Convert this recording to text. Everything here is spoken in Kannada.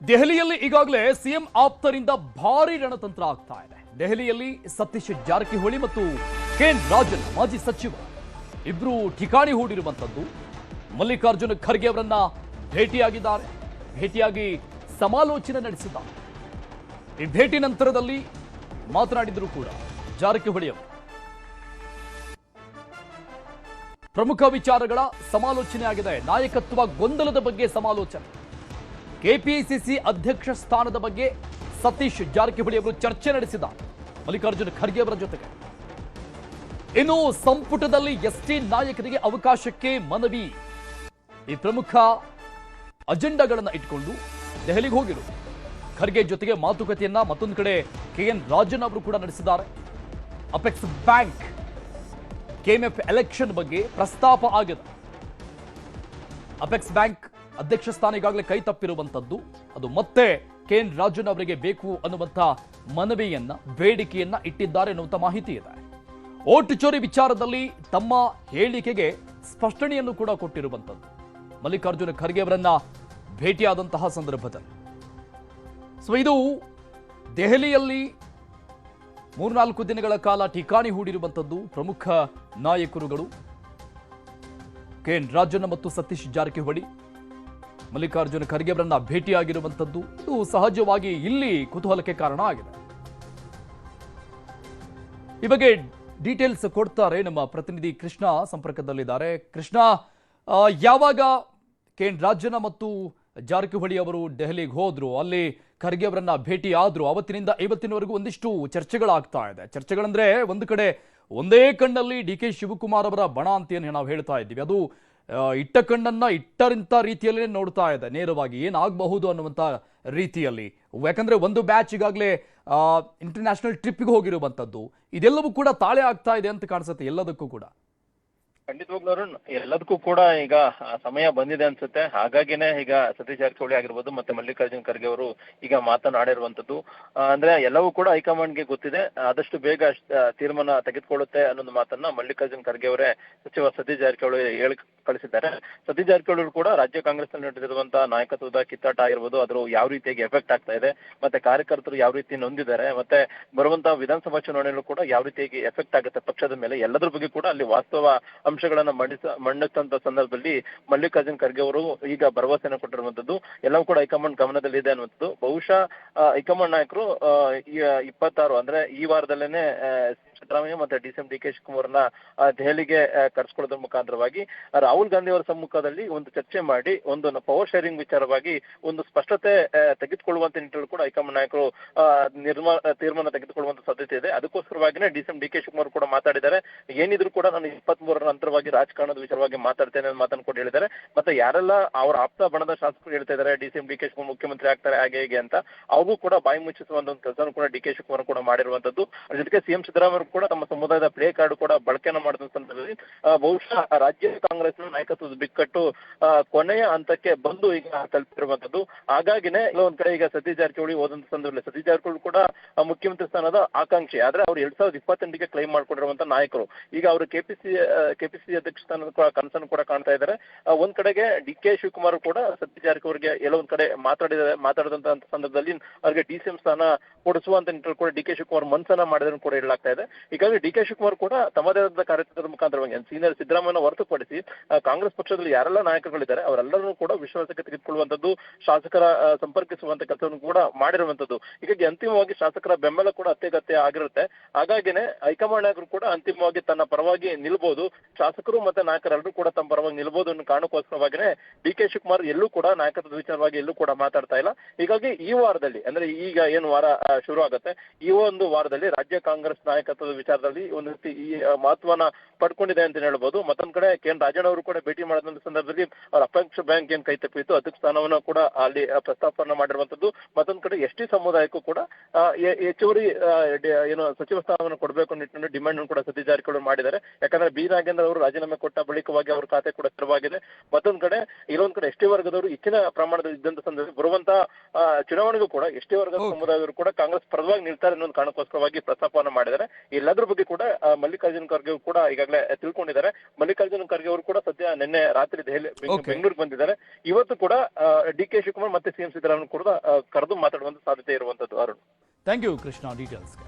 ದೆಹಲಿಯಲ್ಲಿ ಈಗಾಗಲೇ ಸಿಎಂ ಆಪ್ತರಿಂದ ಭಾರಿ ರಣತಂತ್ರ ಆಗ್ತಾ ಇದೆ. ದೆಹಲಿಯಲ್ಲಿ ಸತೀಶ್ ಜಾರಕಿಹೊಳಿ ಮತ್ತು ಕೆಎನ್ ರಾಜನ್ ಮಾಜಿ ಸಚಿವ ಇಬ್ರು ಠಿಕಾಣಿ ಹೂಡಿರುವಂತದ್ದು. ಮಲ್ಲಿಕಾರ್ಜುನ ಖರ್ಗೆ ಅವರನ್ನ ಭೇಟಿಯಾಗಿ ಸಮಾಲೋಚನೆ ನಡೆಸಿದ್ದಾರೆ. ಈ ಭೇಟಿ ನಂತರದಲ್ಲಿ ಮಾತನಾಡಿದ್ರು ಕೂಡ ಜಾರಕಿಹೊಳಿ ಅವರು ಪ್ರಮುಖ ವಿಚಾರಗಳ ಸಮಾಲೋಚನೆ ಆಗಿದೆ. ನಾಯಕತ್ವ ಗೊಂದಲದ ಬಗ್ಗೆ ಸಮಾಲೋಚನೆ, ಕೆಪಿಸಿಸಿ ಅಧ್ಯಕ್ಷ ಸ್ಥಾನದ ಬಗ್ಗೆ ಸತೀಶ್ ಜಾರಕಿಹೊಳಿ ಅವರು ಚರ್ಚೆ ನಡೆಸಿದ್ದಾರೆ ಮಲ್ಲಿಕಾರ್ಜುನ ಖರ್ಗೆ ಅವರ ಜೊತೆಗೆ. ಇನ್ನು ಸಂಪುಟದಲ್ಲಿ ಎಸ್ಟಿ ನಾಯಕರಿಗೆ ಅವಕಾಶಕ್ಕೆ ಮನವಿ, ಈ ಪ್ರಮುಖ ಅಜೆಂಡಾಗಳನ್ನು ಇಟ್ಕೊಂಡು ದೆಹಲಿಗೆ ಹೋಗಿರು ಖರ್ಗೆ ಜೊತೆಗೆ ಮಾತುಕತೆಯನ್ನ ಮತ್ತೊಂದು ಕಡೆ ಕೆಎನ್ ರಾಜನ್ ಅವರು ಕೂಡ ನಡೆಸಿದ್ದಾರೆ. ಅಪೆಕ್ಸ್ ಬ್ಯಾಂಕ್ ಕೆಎಂಎಫ್ ಎಲೆಕ್ಷನ್ ಬಗ್ಗೆ ಪ್ರಸ್ತಾಪ ಆಗಿದೆ. ಅಪೆಕ್ಸ್ ಬ್ಯಾಂಕ್ ಅಧ್ಯಕ್ಷ ಸ್ಥಾನ ಈಗಾಗಲೇ ಕೈ ತಪ್ಪಿರುವಂತದ್ದು, ಅದು ಮತ್ತೆ ಕೆಎನ್ ರಾಜನ್ ಅವರಿಗೆ ಬೇಕು ಅನ್ನುವಂಥ ಮನವಿಯನ್ನ ಬೇಡಿಕೆಯನ್ನ ಇಟ್ಟಿದ್ದಾರೆ ಎನ್ನುವಂಥ ಮಾಹಿತಿ ಇದೆ. ಓಟ್ ಚೋರಿ ವಿಚಾರದಲ್ಲಿ ತಮ್ಮ ಹೇಳಿಕೆಗೆ ಸ್ಪಷ್ಟನೆಯನ್ನು ಕೂಡ ಕೊಟ್ಟಿರುವಂತದ್ದು ಮಲ್ಲಿಕಾರ್ಜುನ ಖರ್ಗೆ ಅವರನ್ನ ಭೇಟಿಯಾದಂತಹ ಸಂದರ್ಭದಲ್ಲಿ. ಇದು ದೆಹಲಿಯಲ್ಲಿ 3-4 ದಿನಗಳ ಕಾಲ ಠಿಕಾಣಿ ಹೂಡಿರುವಂತದ್ದು ಪ್ರಮುಖ ನಾಯಕರುಗಳು ಕೆಎನ್ ರಾಜನ್ ಮತ್ತು ಸತೀಶ್ ಜಾರಕಿಹೊಳಿ ಮಲ್ಲಿಕಾರ್ಜುನ ಖರ್ಗೆ ಅವರನ್ನ ಭೇಟಿಯಾಗಿರುವಂತದ್ದು. ಇದು ಸಹಜವಾಗಿ ಇಲ್ಲಿ ಕುತೂಹಲಕ್ಕೆ ಕಾರಣ ಆಗಿದೆ. ಈ ಬಗ್ಗೆ ಡೀಟೇಲ್ಸ್ ಕೊಡ್ತಾರೆ ನಮ್ಮ ಪ್ರತಿನಿಧಿ ಕೃಷ್ಣ ಸಂಪರ್ಕದಲ್ಲಿದ್ದಾರೆ. ಕೃಷ್ಣ, ಯಾವಾಗ ಕೆಎನ್ ರಾಜನ್ ಮತ್ತು ಜಾರಕಿಹೊಳಿ ಅವರು ದೆಹಲಿಗೆ ಹೋದ್ರು, ಅಲ್ಲಿ ಖರ್ಗೆ ಅವರನ್ನ ಭೇಟಿ ಆದ್ರು, ಅವತ್ತಿನಿಂದ ಇವತ್ತಿನವರೆಗೂ ಒಂದಿಷ್ಟು ಚರ್ಚೆಗಳಾಗ್ತಾ ಇದೆ. ಚರ್ಚೆಗಳಂದ್ರೆ ಒಂದು ಕಡೆ ಒಂದೇ ಕಣ್ಣಲ್ಲಿ ಡಿ.ಕೆ. ಶಿವಕುಮಾರ್ ಅವರ ಬಣ ಅಂತ ಏನು ನಾವು ಹೇಳ್ತಾ ಇದ್ದೀವಿ, ಅದು ಇಟ್ಟ ಕಣ್ಣನ್ನ ಇಟ್ಟರಿಂತ ರೀತಿಯಲ್ಲಿ ನೋಡ್ತಾ ಇದೆ, ನೇರವಾಗಿ ಏನಾಗಬಹುದು ಅನ್ನುವಂಥ ರೀತಿಯಲ್ಲಿ. ಯಾಕಂದ್ರೆ ಒಂದು ಬ್ಯಾಚ್ ಈಗಾಗಲೇ ಇಂಟರ್ನ್ಯಾಷನಲ್ ಟ್ರಿಪ್ಗೆ ಹೋಗಿರುವಂಥದ್ದು, ಇದೆಲ್ಲವೂ ಕೂಡ ತಾಳೆ ಆಗ್ತಾ ಇದೆ ಅಂತ ಕಾಣಿಸುತ್ತೆ ಎಲ್ಲದಕ್ಕೂ ಕೂಡ. ಖಂಡಿತವಾಗ್ಲೂ ಎಲ್ಲದಕ್ಕೂ ಕೂಡ ಈಗ ಸಮಯ ಬಂದಿದೆ ಅನ್ಸುತ್ತೆ. ಹಾಗಾಗಿನೇ ಈಗ ಸತೀಶ್ ಜಾರಕಿಹೊಳಿ ಆಗಿರ್ಬೋದು ಮತ್ತೆ ಮಲ್ಲಿಕಾರ್ಜುನ್ ಖರ್ಗೆ ಅವರು ಈಗ ಮಾತನಾಡಿರುವಂತದ್ದು. ಅಂದ್ರೆ ಎಲ್ಲವೂ ಕೂಡ ಹೈಕಮಾಂಡ್ಗೆ ಗೊತ್ತಿದೆ, ಆದಷ್ಟು ಬೇಗ ತೀರ್ಮಾನ ತೆಗೆದುಕೊಳ್ಳುತ್ತೆ ಅನ್ನೊಂದು ಮಾತನ್ನ ಮಲ್ಲಿಕಾರ್ಜುನ್ ಖರ್ಗೆ ಅವರೇ ಸಚಿವ ಸತೀಶ್ ಜಾರಕಿಹೊಳಿ ಹೇಳಿ ಕಳಿಸಿದ್ದಾರೆ. ಸತೀಶ್ ಜಾರಕಿಹೊಳಿ ಕೂಡ ರಾಜ್ಯ ಕಾಂಗ್ರೆಸ್ ನಲ್ಲಿ ನಡೆದಿರುವಂತಹ ನಾಯಕತ್ವದ ಕಿತ್ತಾಟ ಆಗಿರ್ಬೋದು, ಅದ್ರ ಯಾವ ರೀತಿಯಾಗಿ ಎಫೆಕ್ಟ್ ಆಗ್ತಾ ಇದೆ, ಮತ್ತೆ ಕಾರ್ಯಕರ್ತರು ಯಾವ ರೀತಿ ನೊಂದಿದ್ದಾರೆ, ಮತ್ತೆ ಬರುವಂತಹ ವಿಧಾನಸಭಾ ಚುನಾವಣೆಯಲ್ಲೂ ಕೂಡ ಯಾವ ರೀತಿಯಾಗಿ ಎಫೆಕ್ಟ್ ಆಗುತ್ತೆ ಪಕ್ಷದ ಮೇಲೆ, ಎಲ್ಲದ್ರ ಬಗ್ಗೆ ಕೂಡ ಅಲ್ಲಿ ವಾಸ್ತವ ಅಂಶಗಳನ್ನ ಮಂಡಿಸಿದಂತ ಸಂದರ್ಭದಲ್ಲಿ ಮಲ್ಲಿಕಾರ್ಜುನ್ ಖರ್ಗೆ ಅವರು ಈಗ ಭರವಸೆಯನ್ನು ಕೊಟ್ಟಿರುವಂತದ್ದು ಎಲ್ಲವೂ ಕೂಡ ಹೈಕಮಾಂಡ್ ಗಮನದಲ್ಲಿದೆ ಅನ್ನುವಂಥದ್ದು. ಬಹುಶಃ ಹೈಕಮಾಂಡ್ ನಾಯಕರು 26 ಅಂದ್ರೆ ಈ ವಾರದಲ್ಲೇನೆ ಸಿದ್ದರಾಮಯ್ಯ ಮತ್ತೆ ಡಿ.ಕೆ. ಶಿವಕುಮಾರ್ನ ದೆಹಲಿಗೆ ಕರೆಸ್ಕೊಳ್ಳೋದ್ರ ಮುಖಾಂತರವಾಗಿ ರಾಹುಲ್ ಗಾಂಧಿ ಅವರ ಸಮ್ಮುಖದಲ್ಲಿ ಒಂದು ಚರ್ಚೆ ಮಾಡಿ ಒಂದು ಪವರ್ ಶೇರಿಂಗ್ ವಿಚಾರವಾಗಿ ಒಂದು ಸ್ಪಷ್ಟತೆ ತೆಗೆದುಕೊಳ್ಳುವಂತ ನಿಟ್ಟಿನಲ್ಲಿ ಕೂಡ ಹೈಕಮಾಂಡ್ ನಾಯಕರು ತೀರ್ಮಾನ ತೆಗೆದುಕೊಳ್ಳುವಂತ ಸಾಧ್ಯತೆ ಇದೆ. ಅದಕ್ಕೋಸ್ಕರವಾಗಿನೇ ಡಿ.ಕೆ. ಶಿವಕುಮಾರ್ ಕೂಡ ಮಾತಾಡಿದ್ದಾರೆ. ಏನಿದ್ರು ಕೂಡ ನಾನು 23ರ ನಂತರವಾಗಿ ರಾಜಕಾರಣದ ವಿಚಾರವಾಗಿ ಮಾತಾಡ್ತೇನೆ ಅಂತ ಮಾತನ್ನು ಕೂಡ ಹೇಳಿದ್ದಾರೆ. ಮತ್ತೆ ಯಾರೆಲ್ಲ ಅವರ ಆಪ್ತ ಬಣದ ಶಾಸಕರು ಹೇಳ್ತಾ ಇದ್ದಾರೆ ಡಿ.ಕೆ. ಶಿವಕುಮಾರ್ ಮುಖ್ಯಮಂತ್ರಿ ಆಗ್ತಾರೆ ಹಾಗೆ ಹೇಗೆ ಅಂತ, ಅವ್ರಿಗೂ ಕೂಡ ಬಾಯಿ ಮುಚ್ಚಿಸುವಂತ ಒಂದು ಕೆಲಸವನ್ನು ಕೂಡ ಡಿ.ಕೆ. ಶಿವಕುಮಾರ್ ಕೂಡ ಮಾಡಿರುವಂತದ್ದು. ಅದ್ರ ಜೊತೆಗೆ ಸಿಎಂ ಸಿದ್ದರಾಮಯ್ಯ ಕೂಡ ತಮ್ಮ ಸಮುದಾಯದ ಪ್ಲೇ ಕಾರ್ಡ್ ಕೂಡ ಬಳಕೆಯನ್ನು ಮಾಡಿದ ಸಂದರ್ಭದಲ್ಲಿ ಬಹುಶಃ ರಾಜ್ಯ ಕಾಂಗ್ರೆಸ್ನ ನಾಯಕತ್ವದ ಬಿಕ್ಕಟ್ಟು ಕೊನೆಯ ಹಂತಕ್ಕೆ ಬಂದು ಈಗ ತಲುಪಿರುವಂತದ್ದು. ಹಾಗಾಗಿನೇ ಒಂದ್ ಕಡೆ ಈಗ ಸತೀಶ್ ಜಾರಕಿಹೊಳಿ ಹೋದಂತ ಸಂದರ್ಭದಲ್ಲಿ ಸತೀಶ್ ಜಾರಕಿಹೊಳಿ ಕೂಡ ಮುಖ್ಯಮಂತ್ರಿ ಸ್ಥಾನದ ಆಕಾಂಕ್ಷಿ, ಆದ್ರೆ ಅವ್ರು 2028ಗೆ ಕ್ಲೈಮ್ ಮಾಡ್ಕೊಂಡಿರುವಂತ ನಾಯಕರು. ಈಗ ಅವರು ಕೆಪಿಸಿಸಿ ಅಧ್ಯಕ್ಷ ಸ್ಥಾನದ ಕನಸನ್ನು ಕೂಡ ಕಾಣ್ತಾ ಇದ್ದಾರೆ. ಒಂದ್ ಕಡೆಗೆ ಡಿ.ಕೆ. ಶಿವಕುಮಾರ್ ಕೂಡ ಸತೀಶ್ ಜಾರಕಿಹೊಳಿಗೆ ಎಲ್ಲೋ ಒಂದ್ ಕಡೆ ಮಾತಾಡಿದಂತ ಸಂದರ್ಭದಲ್ಲಿ ಅವ್ರಿಗೆ ಡಿ.ಸಿ.ಎಂ ಸ್ಥಾನ ಕೊಡಿಸುವಂತ ನಿಟ್ಟಿನಲ್ಲಿ ಕೂಡ ಡಿ.ಕೆ. ಶಿವಕುಮಾರ್ ಮನಸ್ಸನ್ನ ಮಾಡಿದ್ರು ಕೂಡ ಹೇಳಲಾಗ್ತಾ ಇದೆ. ಹೀಗಾಗಿ ಡಿ.ಕೆ. ಶಿವಕುಮಾರ್ ಕೂಡ ತಮ್ಮದೇ ಆದ ಕಾರ್ಯತಂತ್ರದ ಮುಖಾಂತರವಾಗಿ ಸೀನಿಯರ್ ಸಿದ್ದರಾಮಯ್ಯ ಹೊರತುಪಡಿಸಿ ಕಾಂಗ್ರೆಸ್ ಪಕ್ಷದಲ್ಲಿ ಯಾರೆಲ್ಲ ನಾಯಕರುಗಳಿದ್ದಾರೆ ಅವರೆಲ್ಲರೂ ಕೂಡ ವಿಶ್ವಾಸಕ್ಕೆ ತೆಗೆದುಕೊಳ್ಳುವಂತದ್ದು, ಶಾಸಕರ ಸಂಪರ್ಕಿಸುವಂತ ಕೆಲಸವನ್ನು ಕೂಡ ಮಾಡಿರುವಂತದ್ದು. ಹೀಗಾಗಿ ಅಂತಿಮವಾಗಿ ಶಾಸಕರ ಬೆಂಬಲ ಕೂಡ ಅತ್ಯಗತ್ಯ ಆಗಿರುತ್ತೆ. ಹಾಗಾಗಿನೇ ಹೈಕಮಾಂಡ್ ನಾಯಕರು ಕೂಡ ಅಂತಿಮವಾಗಿ ತನ್ನ ಪರವಾಗಿ ನಿಲ್ಬಹುದು, ಶಾಸಕರು ಮತ್ತೆ ನಾಯಕರೆಲ್ಲರೂ ಕೂಡ ತಮ್ಮ ಪರವಾಗಿ ನಿಲ್ಬಹುದು ಅನ್ನೋ ಕಾರಣಕ್ಕೋಸ್ಕರವಾಗಿನೇ ಡಿ.ಕೆ. ಶಿವಕುಮಾರ್ ಎಲ್ಲೂ ಕೂಡ ನಾಯಕತ್ವದ ವಿಚಾರವಾಗಿ ಎಲ್ಲೂ ಕೂಡ ಮಾತಾಡ್ತಾ ಇಲ್ಲ. ಹೀಗಾಗಿ ಈ ವಾರದಲ್ಲಿ ಅಂದ್ರೆ ಈಗ ಏನು ವಾರ ಶುರು ಆಗುತ್ತೆ, ಈ ಒಂದು ವಾರದಲ್ಲಿ ರಾಜ್ಯ ಕಾಂಗ್ರೆಸ್ ನಾಯಕತ್ವದ ವಿಚಾರದಲ್ಲಿ ಒಂದು ರೀತಿ ಈ ಮಹತ್ವನ ಪಡ್ಕೊಂಡಿದೆ ಅಂತ ಹೇಳ್ಬೋದು. ಮತ್ತೊಂದ್ ಕಡೆ ಕೆಎನ್ ರಾಜನ್ ಅವರು ಕೂಡ ಭೇಟಿ ಮಾಡಿದಂತ ಸಂದರ್ಭದಲ್ಲಿ ಅವ್ರ ಅಪೆಕ್ಸ್ ಬ್ಯಾಂಕ್ ಏನ್ ಕೈ ತಪ್ಪಿತ್ತು ಅಧ್ಯಕ್ಷ ಸ್ಥಾನವನ್ನು ಕೂಡ ಅಲ್ಲಿ ಪ್ರಸ್ತಾಪನ ಮಾಡಿರುವಂತದ್ದು. ಮತ್ತೊಂದ್ ಕಡೆ ಎಸ್ಟಿ ಸಮುದಾಯಕ್ಕೂ ಕೂಡ ಹೆಚ್ಚುವರಿ ಏನು ಸಚಿವ ಸ್ಥಾನವನ್ನು ಕೊಡಬೇಕು ನಿಟ್ಟಿನಲ್ಲಿ ಡಿಮ್ಯಾಂಡ್ ಕೂಡ ಸತೀಶ್ ಜಾರಕಿಹೊಳಿ ಮಾಡಿದ್ದಾರೆ. ಯಾಕಂದ್ರೆ ಬಿ ನಾಗೇಂದ್ರ ಅವರು ರಾಜೀನಾಮೆ ಕೊಟ್ಟ ಬಳಿಕವಾಗಿ ಅವ್ರ ಖಾತೆ ಕೂಡ ತೆರವಾಗಿದೆ. ಮತ್ತೊಂದ್ ಕಡೆ ಇಲ್ಲೊಂದ್ ಕಡೆ ಎಸ್ಟಿ ವರ್ಗದವರು ಹೆಚ್ಚಿನ ಪ್ರಮಾಣದಲ್ಲಿ ಇದ್ದಂತ ಸಂದರ್ಭದಲ್ಲಿ ಬರುವಂತ ಚುನಾವಣೆಗೂ ಕೂಡ ಎಸ್ಟಿ ವರ್ಗದ ಸಮುದಾಯದವರು ಕೂಡ ಕಾಂಗ್ರೆಸ್ ಪರವಾಗಿ ನಿಲ್ತಾರೆ ಅನ್ನೋ ಕಾರಣಕ್ಕೋಸ್ಕರವಾಗಿ ಪ್ರಸ್ತಾಪವನ್ನು ಮಾಡಿದ್ದಾರೆ. ಎಲ್ಲದ್ರ ಬಗ್ಗೆ ಕೂಡ ಮಲ್ಲಿಕಾರ್ಜುನ್ ಖರ್ಗೆ ಅವರು ಕೂಡ ಈಗಾಗಲೇ ತಿಳ್ಕೊಂಡಿದ್ದಾರೆ. ಮಲ್ಲಿಕಾರ್ಜುನ್ ಖರ್ಗೆ ಅವರು ಕೂಡ ಸದ್ಯ ನಿನ್ನೆ ರಾತ್ರಿ ಬೆಂಗಳೂರಿಗೆ ಬಂದಿದ್ದಾರೆ. ಇವತ್ತು ಕೂಡ ಡಿ.ಕೆ. ಶಿವಕುಮಾರ್ ಮತ್ತೆ ಸಿಎಂ ಸಿದ್ದರಾಮಯ್ಯ ಕೂಡ ಕರೆದು ಮಾತಾಡುವಂತ ಸಾಧ್ಯತೆ ಇರುವಂತದ್ದು. Arun, thank you Krishna ಡೀಟೇಲ್ಸ್ಗೆ.